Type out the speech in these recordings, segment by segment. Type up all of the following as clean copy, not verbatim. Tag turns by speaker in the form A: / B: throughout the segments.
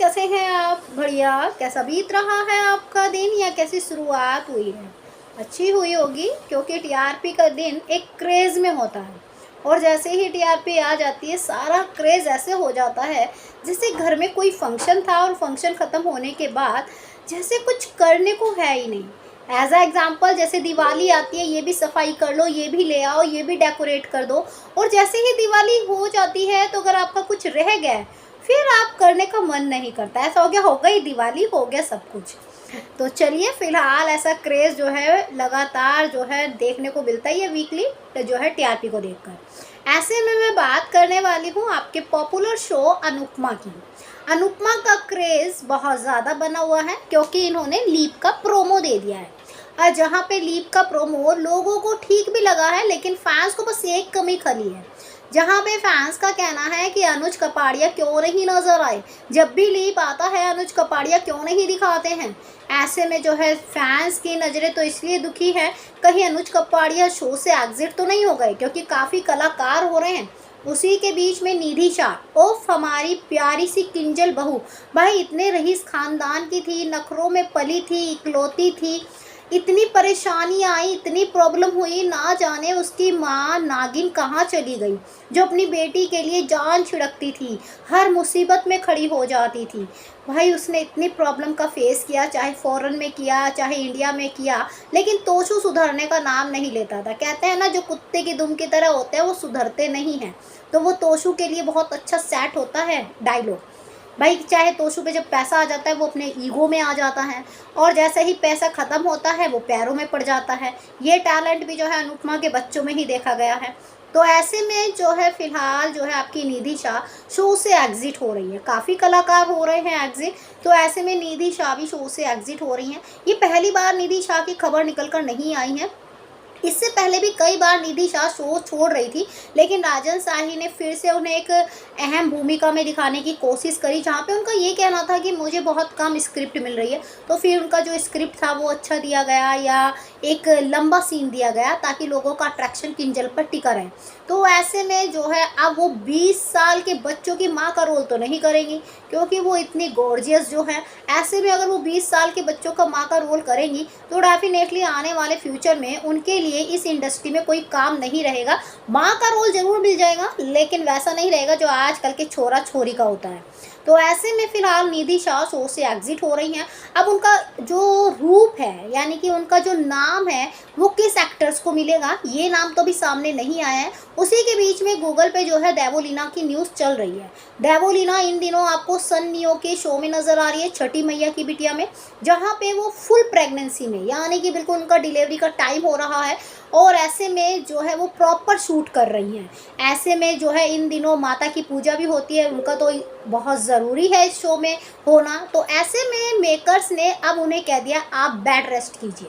A: कैसे हैं आप? बढ़िया। कैसा बीत रहा है आपका दिन या कैसी शुरुआत हुई है? अच्छी हुई होगी क्योंकि टीआरपी का दिन एक क्रेज़ में होता है और जैसे ही टीआरपी आ जाती है सारा क्रेज़ ऐसे हो जाता है जैसे घर में कोई फंक्शन था और फंक्शन ख़त्म होने के बाद जैसे कुछ करने को है ही नहीं। एज़ अ एग्ज़ाम्पल जैसे दिवाली आती है, ये भी सफाई कर लो, ये भी ले आओ, ये भी डेकोरेट कर दो और जैसे ही दिवाली हो जाती है तो अगर आपका कुछ रह गया है फिर आप करने का मन नहीं करता। ऐसा हो गया, हो गई दिवाली, हो गया सब कुछ। तो चलिए फ़िलहाल ऐसा क्रेज़ जो है लगातार जो है देखने को मिलता ही है वीकली जो है टीआरपी को देखकर। ऐसे में मैं बात करने वाली हूँ आपके पॉपुलर शो अनुपमा की। अनुपमा का क्रेज़ बहुत ज़्यादा बना हुआ है क्योंकि इन्होंने लीप का प्रोमो दे दिया है। और जहाँ पे लीप का प्रोमो लोगों को ठीक भी लगा है लेकिन फैंस को बस एक कमी खली है। जहाँ पे फैंस का कहना है कि अनुज कपाड़िया क्यों नहीं नज़र आए, जब भी लीप आता है अनुज कपाड़िया क्यों नहीं दिखाते हैं। ऐसे में जो है फैंस की नज़रें तो इसलिए दुखी है, कहीं अनुज कपाड़िया शो से एग्जिट तो नहीं हो गए क्योंकि काफ़ी कलाकार हो रहे हैं। उसी के बीच में निधि शाह, ओफ हमारी प्यारी सी किंजल बहू, भाई इतने रईस खानदान की थी, नखरों में पली थी, इकलौती थी, इतनी परेशानी आई, इतनी प्रॉब्लम हुई, ना जाने उसकी माँ नागिन कहाँ चली गई जो अपनी बेटी के लिए जान छिड़कती थी, हर मुसीबत में खड़ी हो जाती थी। भाई उसने इतनी प्रॉब्लम का फेस किया, चाहे फॉरेन में किया चाहे इंडिया में किया, लेकिन तोशू सुधरने का नाम नहीं लेता था। कहते हैं ना, जो कुत्ते की दुम की तरह होते हैं वो सुधरते नहीं हैं। तो वो तोशू के लिए बहुत अच्छा सेट होता है डायलॉग। भाई चाहे तोशू पे जब पैसा आ जाता है वो अपने ईगो में आ जाता है और जैसे ही पैसा ख़त्म होता है वो पैरों में पड़ जाता है। ये टैलेंट भी जो है अनुपमा के बच्चों में ही देखा गया है। तो ऐसे में जो है फ़िलहाल जो है आपकी निधि शाह शो से एग्ज़िट हो रही है। काफ़ी कलाकार हो रहे हैं एग्ज़िट, तो ऐसे में निधि शाह भी शो से एग्ज़िट हो रही हैं। ये पहली बार निधि शाह की खबर निकल कर नहीं आई है। इससे पहले भी कई बार निधि शाह शो छोड़ रही थी लेकिन राजन शाही ने फिर से उन्हें एक अहम भूमिका में दिखाने की कोशिश करी, जहाँ पे उनका ये कहना था कि मुझे बहुत कम स्क्रिप्ट मिल रही है। तो फिर उनका जो स्क्रिप्ट था वो अच्छा दिया गया या एक लंबा सीन दिया गया ताकि लोगों का अट्रैक्शन किंजल पर टिका रहे। तो ऐसे में जो है अब वो 20 साल के बच्चों की माँ का रोल तो नहीं करेंगी क्योंकि वो इतनी गॉर्जियस जो है। ऐसे में अगर वो 20 साल के बच्चों का माँ का रोल करेंगी तो डेफिनेटली आने वाले फ्यूचर में उनके लिए इस इंडस्ट्री में कोई काम नहीं रहेगा। माँ का रोल ज़रूर मिल जाएगा लेकिन वैसा नहीं रहेगा जो आजकल के छोरा छोरी का होता है। तो ऐसे में फ़िलहाल निधि शाह शो से एग्ज़िट हो रही हैं। अब उनका जो रूप है यानी कि उनका जो नाम है वो किस एक्टर्स को मिलेगा, ये नाम तो अभी सामने नहीं आया है। उसी के बीच में गूगल पे जो है देवोलीना की न्यूज़ चल रही है। देवोलीना इन दिनों आपको सन नियो के शो में नज़र आ रही है, छठी मैया की बिटिया में, जहाँ पे वो फुल प्रेगनेंसी में यानी कि बिल्कुल उनका डिलीवरी का टाइम हो रहा है और ऐसे में जो है वो प्रॉपर शूट कर रही हैं। ऐसे में जो है इन दिनों माता की पूजा भी होती है, उनका तो बहुत ज़रूरी है इस शो में होना। तो ऐसे में मेकर्स ने अब उन्हें कह दिया आप बेड रेस्ट कीजिए,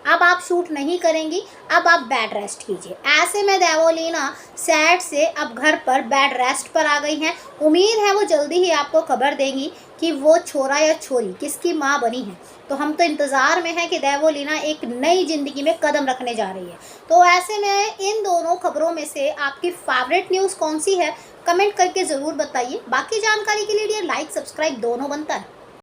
A: अब आप शूट नहीं करेंगी, अब आप बेड रेस्ट कीजिए। ऐसे में देवोलीना सेट से अब घर पर बेड रेस्ट पर आ गई हैं। उम्मीद है वो जल्दी ही आपको खबर देंगी कि वो छोरा या छोरी किसकी माँ बनी है। तो हम तो इंतज़ार में हैं कि देवोलीना एक नई ज़िंदगी में कदम रखने जा रही है। तो ऐसे में इन दोनों खबरों में से आपकी फेवरेट न्यूज़ कौन सी है, कमेंट करके ज़रूर बताइए। बाकी जानकारी के लिए लाइक सब्सक्राइब दोनों बनता है।